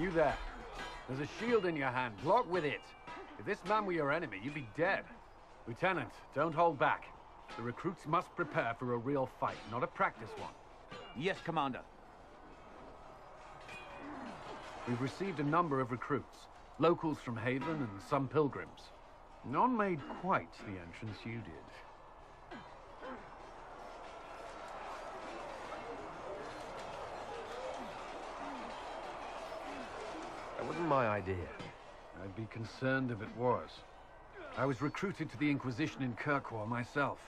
You there. There's a shield in your hand. Block with it. If this man were your enemy, you'd be dead. Lieutenant, don't hold back. The recruits must prepare for a real fight, not a practice one. Yes, Commander. We've received a number of recruits. Locals from Haven and some pilgrims. None made quite the entrance you did. That wasn't my idea. I'd be concerned if it was. I was recruited to the Inquisition in Kirkwall myself.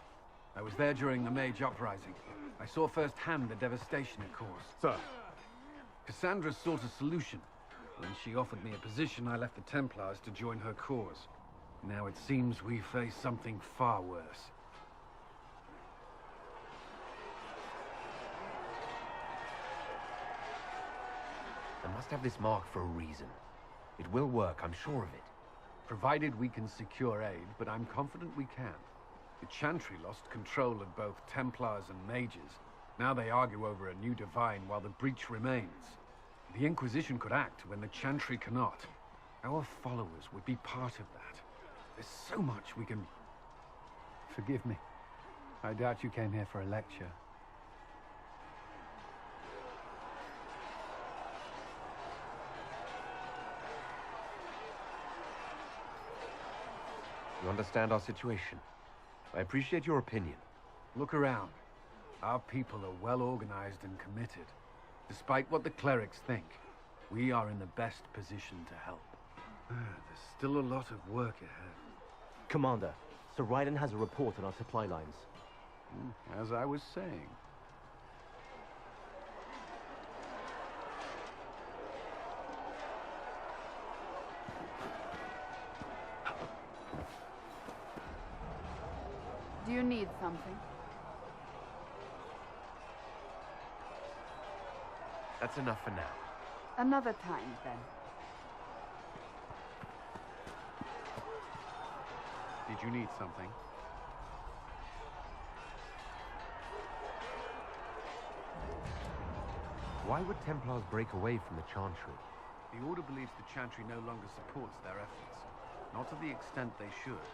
I was there during the Mage Uprising. I saw firsthand the devastation it caused. Sir. Cassandra sought a solution. When she offered me a position, I left the Templars to join her cause. Now it seems we face something far worse. I must have this mark for a reason. It will work, I'm sure of it. Provided we can secure aid, but I'm confident we can. The Chantry lost control of both Templars and Mages. Now they argue over a new divine while the breach remains. The Inquisition could act when the Chantry cannot. Our followers would be part of that. There's so much we can... Forgive me. I doubt you came here for a lecture. You understand our situation. I appreciate your opinion. Look around. Our people are well organized and committed. Despite what the clerics think, we are in the best position to help. There's still a lot of work ahead. Commander, Sir Raiden has a report on our supply lines. As I was saying. Do you need something? That's enough for now. Another time, then. Did you need something? Why would Templars break away from the Chantry? The Order believes the Chantry no longer supports their efforts. Not to the extent they should.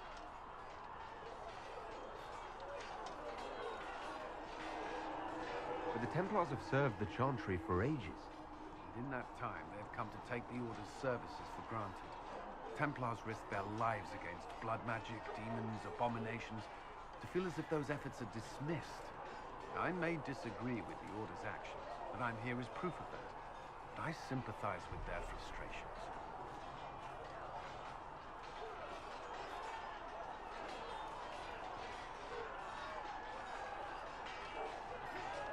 But the Templars have served the Chantry for ages. And in that time, they've come to take the Order's services for granted. Templars risk their lives against blood magic, demons, abominations, to feel as if those efforts are dismissed. I may disagree with the Order's actions, but I'm here as proof of that. And I sympathize with their frustrations.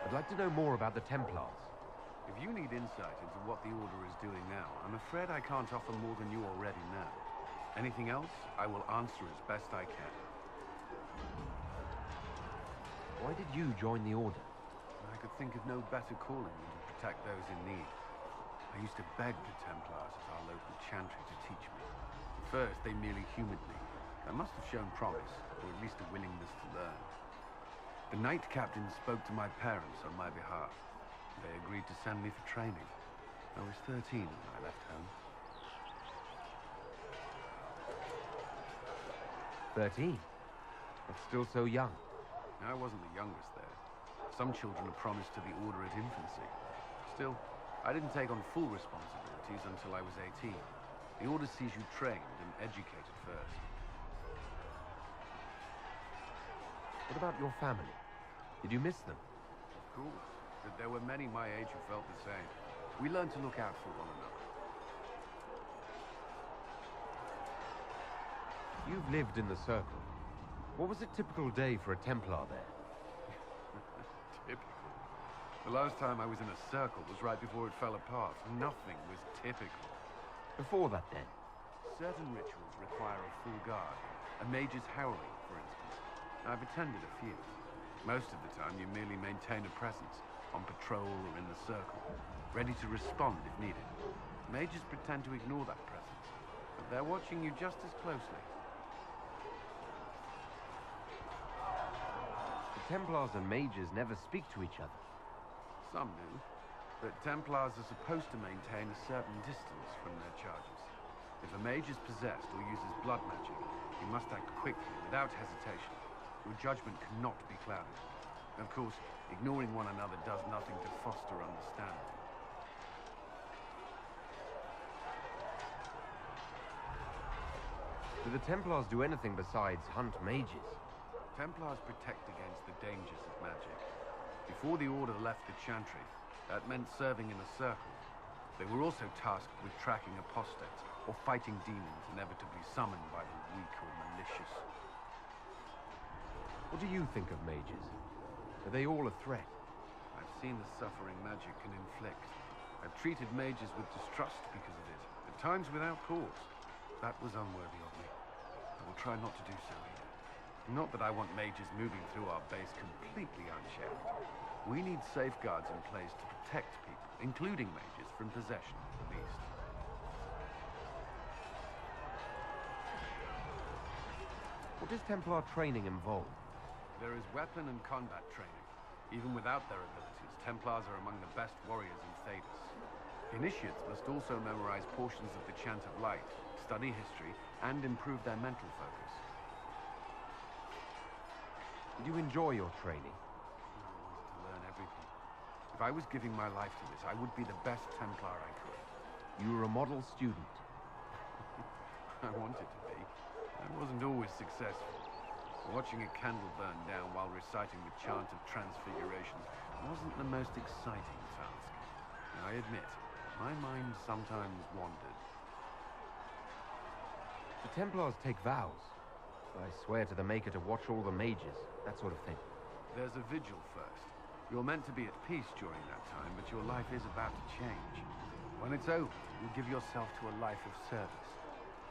I'd like to know more about the Templars. If you need insight into what the Order is doing now, I'm afraid I can't offer more than you already know. Anything else, I will answer as best I can. Why did you join the Order? I could think of no better calling than to protect those in need. I used to beg the Templars at our local Chantry to teach me. At first, they merely humored me. I must have shown promise, or at least a willingness to learn. The Knight Captain spoke to my parents on my behalf. They agreed to send me for training. I was 13 when I left home. 13? That's still so young. I wasn't the youngest there. Some children are promised to the Order at infancy. Still, I didn't take on full responsibilities until I was 18. The Order sees you trained and educated first. What about your family? Did you miss them? Of course, but there were many my age who felt the same. We learned to look out for one another. You've lived in the Circle. What was a typical day for a Templar there? Typical. The last time I was in a circle was right before it fell apart. Nothing was typical. Before that, then? Certain rituals require a full guard. A mage's howling, for instance. I've attended a few. Most of the time, you merely maintain a presence, on patrol or in the circle, ready to respond if needed. Mages pretend to ignore that presence, but they're watching you just as closely. The Templars and Mages never speak to each other. Some do. But Templars are supposed to maintain a certain distance from their charges. If a mage is possessed or uses blood magic, he must act quickly, without hesitation. Your judgment cannot be clouded. Of course, ignoring one another does nothing to foster understanding. Do the Templars do anything besides hunt mages? Templars protect against the dangers of magic. Before the Order left the Chantry, that meant serving in a circle. They were also tasked with tracking apostates, or fighting demons inevitably summoned by the weak or malicious. What do you think of mages? Are they all a threat? I've seen the suffering magic can inflict. I've treated mages with distrust because of it, at times without cause. That was unworthy of me. I will try not to do so either. Not that I want mages moving through our base completely unchecked. We need safeguards in place to protect people, including mages, from possession of the beast. What does Templar training involve? There is weapon and combat training. Even without their abilities, Templars are among the best warriors in Thedas. Initiates must also memorize portions of the Chant of Light, study history, and improve their mental focus. Did you enjoy your training? I wanted to learn everything. If I was giving my life to this, I would be the best Templar I could. You were a model student. I wanted to be. I wasn't always successful. Watching a candle burn down while reciting the chant of transfiguration wasn't the most exciting task. I admit, my mind sometimes wandered. The Templars take vows. I swear to the Maker to watch all the mages, that sort of thing. There's a vigil first. You're meant to be at peace during that time, but your life is about to change. When it's over, you give yourself to a life of service.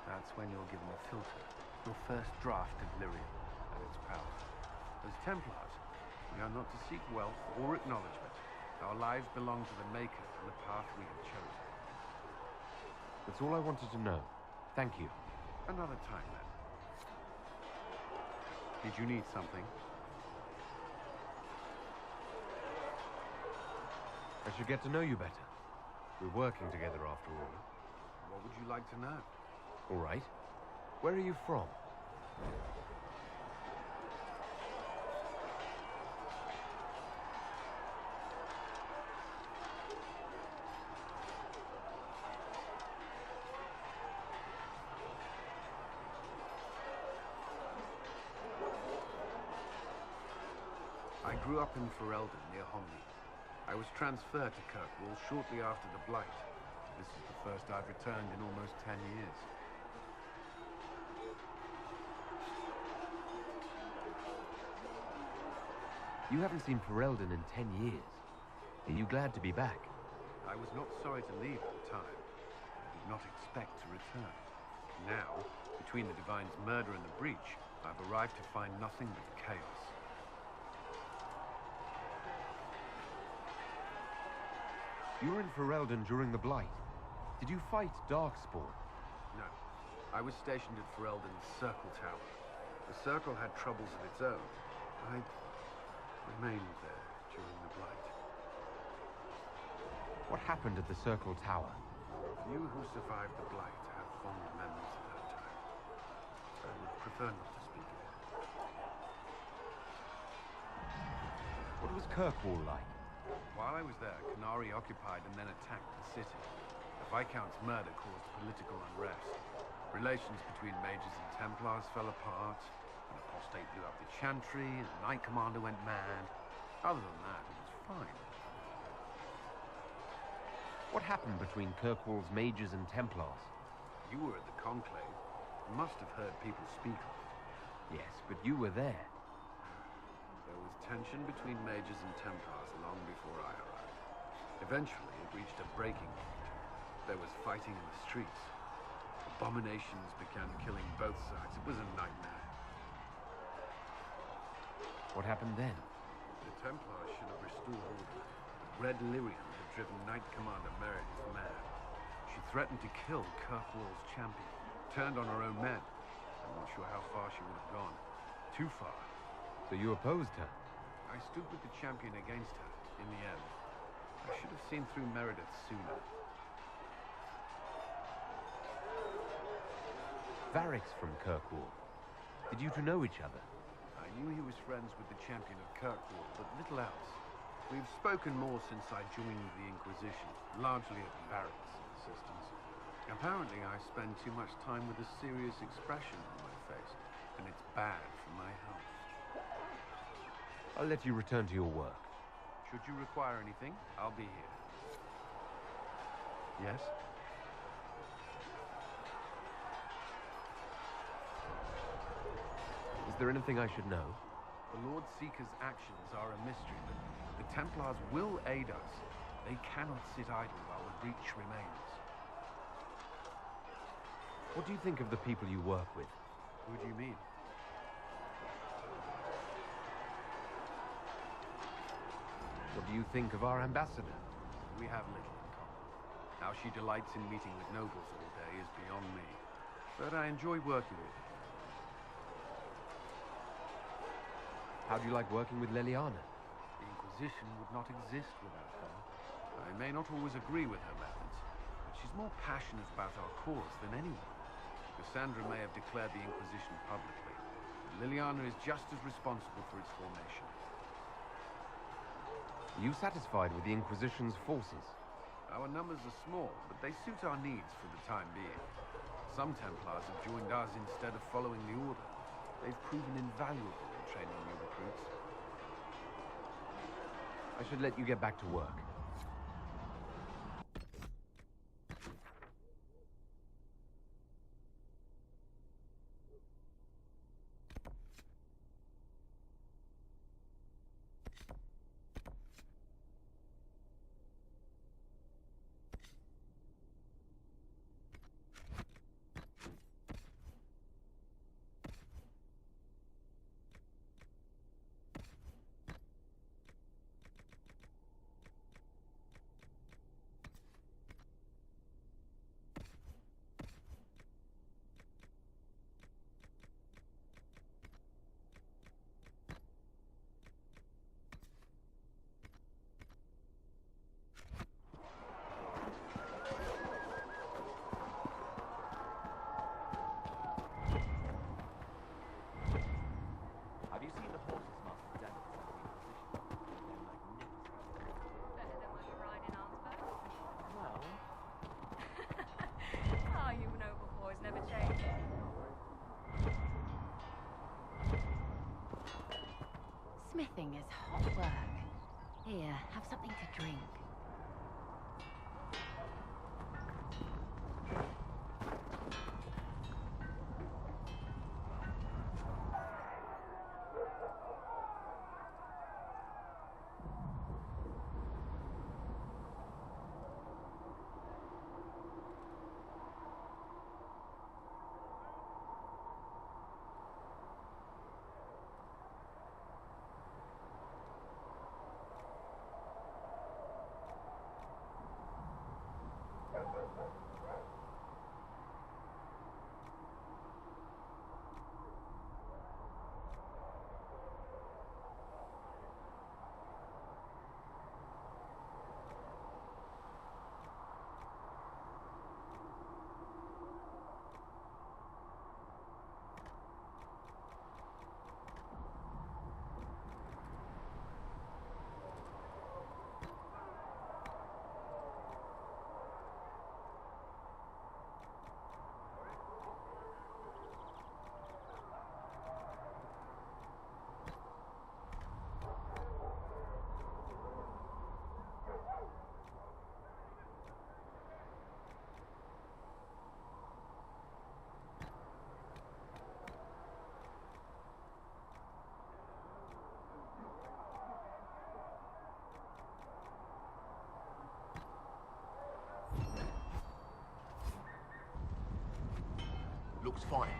That's when you're given a filter, your first draft of lyrium and its power. As Templars, we are not to seek wealth or acknowledgement. Our lives belong to the Maker and the path we have chosen. That's all I wanted to know. Thank you. Another time, then. Did you need something? I should get to know you better. We're working together after all. What would you like to know? All right. Where are you from? I grew up in Ferelden, near Homley. I was transferred to Kirkwall shortly after the Blight. This is the first I've returned in almost 10 years. You haven't seen Ferelden in 10 years. Are you glad to be back? I was not sorry to leave at the time. I did not expect to return. Now, between the Divine's murder and the breach, I've arrived to find nothing but chaos. You were in Ferelden during the Blight. Did you fight Darkspawn? No. I was stationed at Ferelden's Circle Tower. The Circle had troubles of its own. I remained there during the Blight. What happened at the Circle Tower? Few who survived the Blight have fond memories of that time. I would prefer not to speak of it. What was Kirkwall like? While I was there, Canary occupied and then attacked the city. The Viscount's murder caused political unrest. Relations between mages and Templars fell apart. An apostate blew up the Chantry, and the Knight Commander went mad. Other than that, it was fine. What happened between Kirkwall's mages and Templars? You were at the Conclave. You must have heard people speak of it. Yes, but you were there. There was tension between mages and Templars long before I arrived. Eventually, it reached a breaking point. There was fighting in the streets. Abominations began killing both sides. It was a nightmare. What happened then? The Templars should have restored order. Red Lyrium had driven Knight Commander Meredith mad. She threatened to kill Kirkwall's champion. Turned on her own men. I'm not sure how far she would have gone. Too far. So you opposed her? I stood with the champion against her, in the end. I should have seen through Meredith sooner. Varric's from Kirkwall. Did you two know each other? I knew he was friends with the champion of Kirkwall, but little else. We've spoken more since I joined the Inquisition, largely at Varric's insistence. Apparently I spend too much time with a serious expression on my face, and it's bad for my health. I'll let you return to your work. Should you require anything, I'll be here. Yes? Is there anything I should know? The Lord Seeker's actions are a mystery, but the Templars will aid us. They cannot sit idle while the breach remains. What do you think of the people you work with? Who do you mean? What do you think of our ambassador? We have little in common. How she delights in meeting with nobles all day is beyond me. But I enjoy working with her. How do you like working with Leliana? The Inquisition would not exist without her. I may not always agree with her methods, but she's more passionate about our cause than anyone. Cassandra may have declared the Inquisition publicly, but Liliana is just as responsible for its formation. Are you satisfied with the Inquisition's forces? Our numbers are small, but they suit our needs for the time being. Some Templars have joined us instead of following the Order. They've proven invaluable in training new recruits. I should let you get back to work. Smithing is hot work. Here, have something to drink. Looks fine.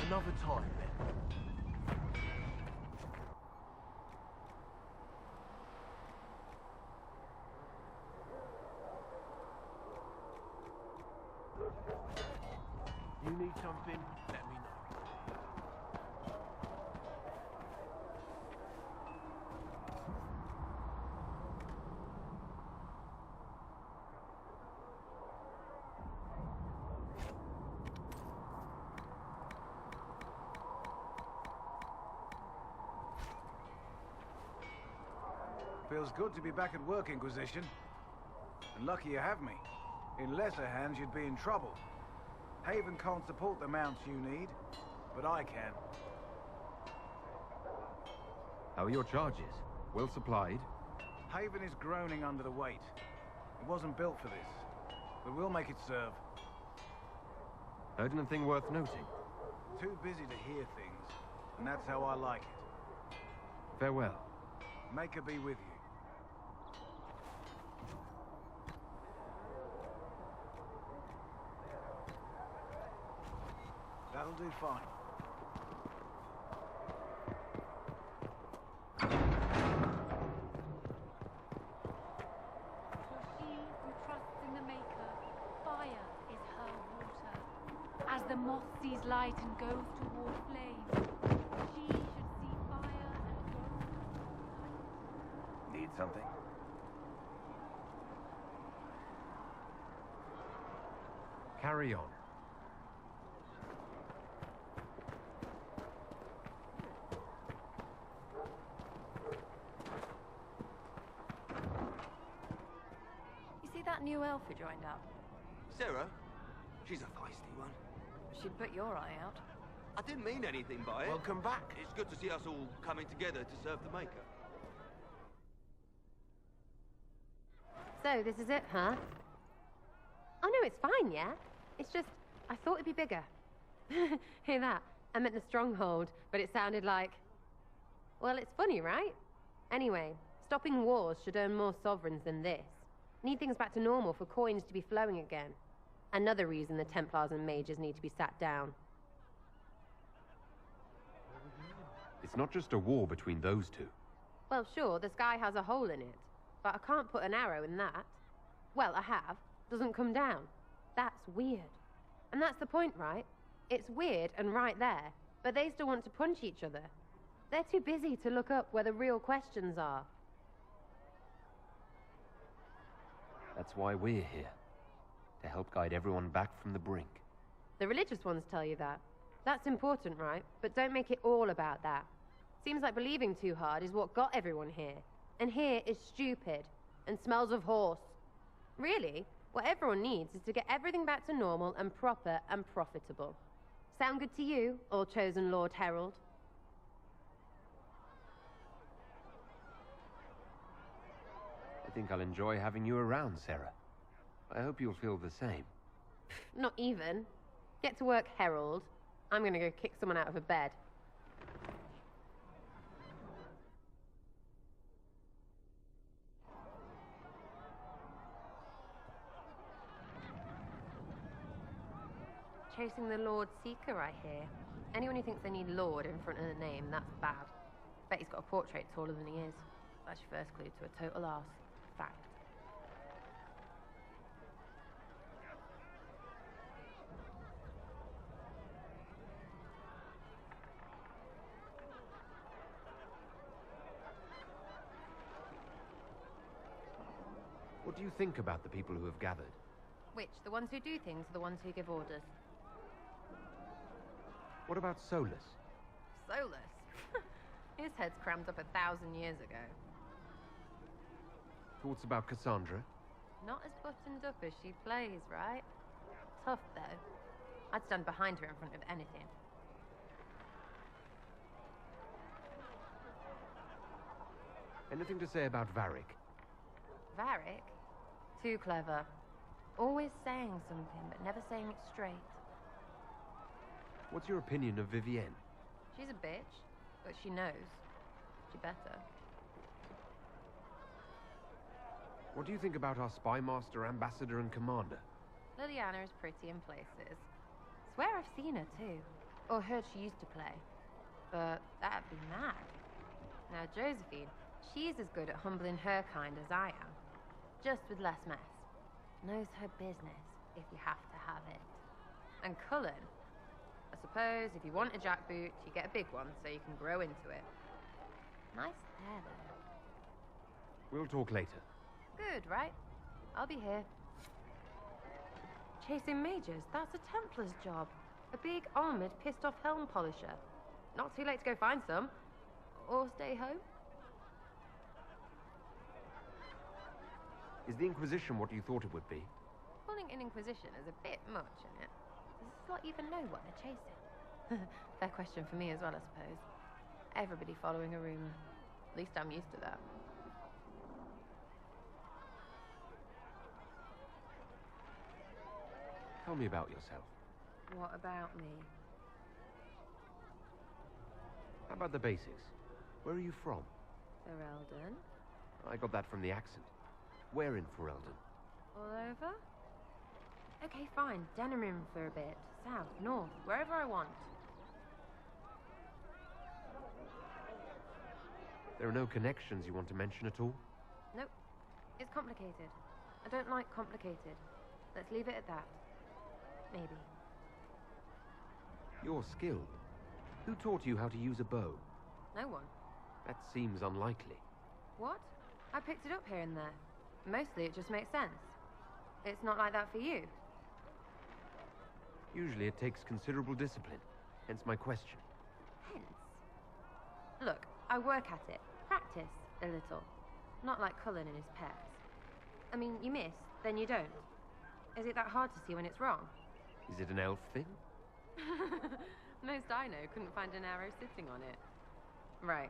Another time, then. You need something? Let me know. Feels good to be back at work, Inquisition. And lucky you have me. In lesser hands, you'd be in trouble. Haven can't support the mounts you need, but I can. How are your charges? Well supplied? Haven is groaning under the weight. It wasn't built for this, but we'll make it serve. Heard anything worth noting? Too busy to hear things, and that's how I like it. Farewell. Make her be with you. That'll do fine. For she who trusts in the Maker, fire is her water. As the moth sees light and goes toward flame, she should see fire and go. Need something? Carry on. You see that new elf who joined up? Sarah? She's a feisty one. She'd put your eye out. I didn't mean anything by it. Welcome back. It's good to see us all coming together to serve the Maker. So, this is it, huh? Oh no, it's fine, yeah? It's just, I thought it'd be bigger. Hear that? I meant the stronghold, but it sounded like... Well, it's funny, right? Anyway, stopping wars should earn more sovereigns than this. Need things back to normal for coins to be flowing again. Another reason the Templars and mages need to be sat down. It's not just a war between those two. Well, sure, the sky has a hole in it, but I can't put an arrow in that. Well, I have. Doesn't come down. That's weird. And that's the point, right? It's weird and right there, but they still want to punch each other. They're too busy to look up where the real questions are. That's why we're here. To help guide everyone back from the brink. The religious ones tell you that. That's important, right? But don't make it all about that. Seems like believing too hard is what got everyone here. And here is stupid and smells of horse. Really, what everyone needs is to get everything back to normal and proper and profitable. Sound good to you, all chosen Lord Herald? I think I'll enjoy having you around, Sarah. I hope you'll feel the same. Not even. Get to work, Herald. I'm gonna go kick someone out of a bed. Chasing the Lord Seeker, I hear. Anyone who thinks they need Lord in front of the name, that's bad. Bet he's got a portrait taller than he is. That's your first clue to a total arse. Fact. What do you think about the people who have gathered? Which? The ones who do things or the ones who give orders? What about Solus? Solus? His head's crammed up 1,000 years ago. Thoughts about Cassandra? Not as buttoned up as she plays, right? Tough, though. I'd stand behind her in front of anything. Anything to say about Varric? Varric? Too clever. Always saying something, but never saying it straight. What's your opinion of Vivienne? She's a bitch, but she knows. She better. What do you think about our spy master, ambassador, and commander? Liliana is pretty in places. Swear I've seen her, too. Or heard she used to play. But that'd be mad. Now Josephine, she's as good at humbling her kind as I am. Just with less mess. Knows her business, if you have to have it. And Cullen, I suppose if you want a jackboot, you get a big one so you can grow into it. Nice hair, though. We'll talk later. Good, right? I'll be here. Chasing mages, that's a Templar's job. A big, armoured, pissed-off helm polisher. Not too late to go find some. Or stay home. Is the Inquisition what you thought it would be? Calling an Inquisition is a bit much, isn't it? Does this lot even know what they're chasing? Fair question for me as well, I suppose. Everybody following a rumour. At least I'm used to that. Tell me about yourself. What about me? How about the basics? Where are you from? Ferelden? I got that from the accent. Where in Ferelden? All over? Okay, fine. Denerim for a bit. South, north, wherever I want. There are no connections you want to mention at all? Nope. It's complicated. I don't like complicated. Let's leave it at that. Maybe. You're skilled. Who taught you how to use a bow? No one. That seems unlikely. What? I picked it up here and there. Mostly it just makes sense. It's not like that for you. Usually it takes considerable discipline. Hence my question. Hence? Look, I work at it. Practice a little. Not like Cullen and his pets. I mean, you miss, then you don't. Is it that hard to see when it's wrong? Is it an elf thing? Most I know couldn't find an arrow sitting on it. Right.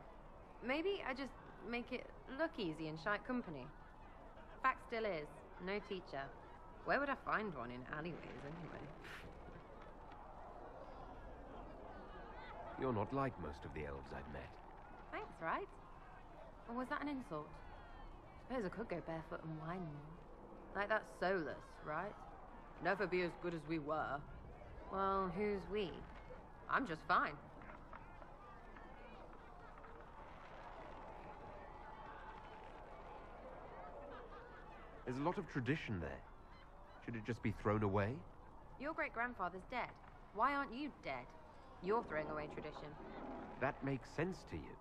Maybe I just make it look easy in shite company. Fact still is, no teacher. Where would I find one in alleyways anyway? You're not like most of the elves I've met. Thanks, right? Or was that an insult? Suppose I could go barefoot and whine more. Like that Solus, right? Never be as good as we were. Well, who's we? I'm just fine. There's a lot of tradition there. Should it just be thrown away? Your great-grandfather's dead. Why aren't you dead? You're throwing away tradition. That makes sense to you.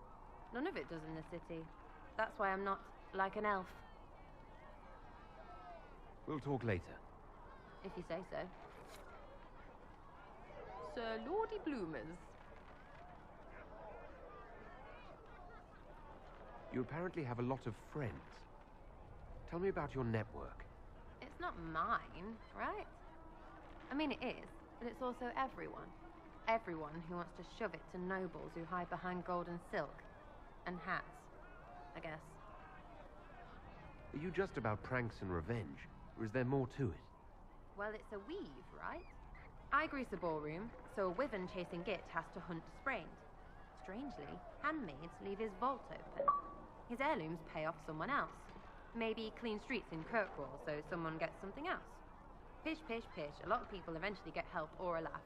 None of it does in the city. That's why I'm not like an elf. We'll talk later. If you say so. Sir Lordy Bloomers. You apparently have a lot of friends. Tell me about your network. It's not mine, right? I mean, it is, but it's also everyone. Everyone who wants to shove it to nobles who hide behind gold and silk. And hats, I guess. Are you just about pranks and revenge, or is there more to it? Well, it's a weave, right? I grease a ballroom, so a wyvern chasing Git has to hunt sprained. Strangely, handmaids leave his vault open. His heirlooms pay off someone else. Maybe clean streets in Kirkwall so someone gets something else. Pish, pish, pish. A lot of people eventually get help or a laugh.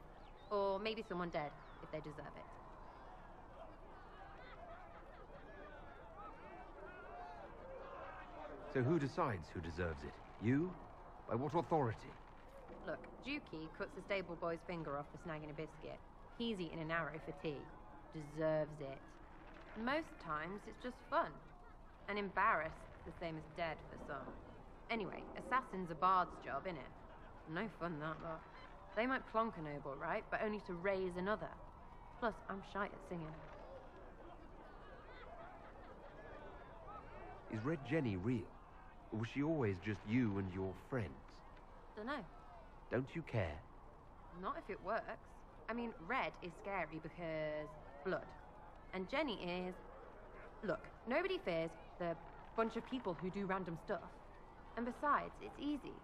Or maybe someone dead, if they deserve it. So who decides who deserves it? You? By what authority? Look, Dukey cuts the stable boy's finger off for snagging a biscuit. He's eating an arrow for tea. Deserves it. Most times, it's just fun. And embarrassed, the same as dead for some. Anyway, assassin's a bard's job, innit? No fun, that lot. They might plonk a noble, right? But only to raise another. Plus, I'm shite at singing. Is Red Jenny real? Or was she always just you and your friends? Dunno. Don't you care? Not if it works. I mean, Red is scary because blood. And Jenny is... Look, nobody fears the bunch of people who do random stuff. And besides, it's easy.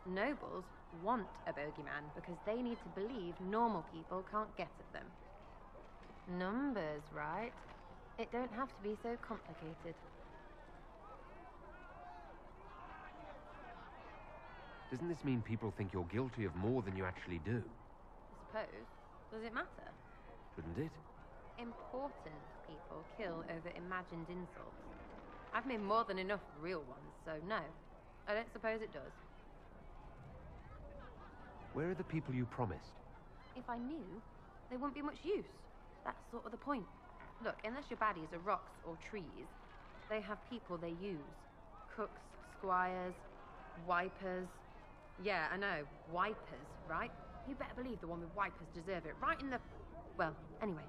Nobles want a bogeyman because they need to believe normal people can't get at them. Numbers, right? It don't have to be so complicated. Doesn't this mean people think you're guilty of more than you actually do? I suppose. Does it matter? shouldn't it? Important people kill over imagined insults. I've made more than enough real ones, so no. I don't suppose it does. Where are the people you promised? If I knew, they wouldn't be much use. That's sort of the point. Look, unless your baddies are rocks or trees, they have people they use. Cooks, squires, wipers. Yeah, I know, wipers, right? You better believe the one with wipers deserve it, right in the... Well, anyway,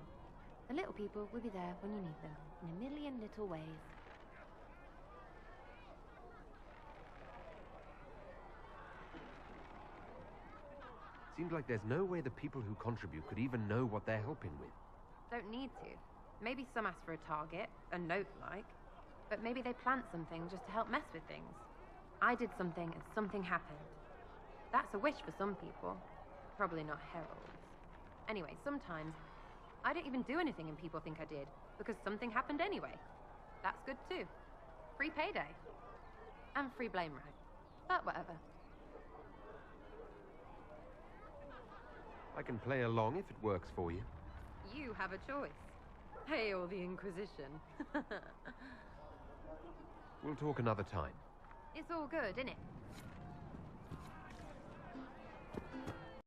the little people will be there when you need them, in a million little ways. Seems like there's no way the people who contribute could even know what they're helping with. Don't need to. Maybe some ask for a target, a note like. But maybe they plant something just to help mess with things. I did something and something happened. That's a wish for some people. Probably not heralds. Anyway, sometimes I don't even do anything and people think I did, because something happened anyway. That's good too. Free payday. And free blame right. But whatever. I can play along if it works for you. You have a choice. Hail the Inquisition. We'll talk another time. It's all good, innit?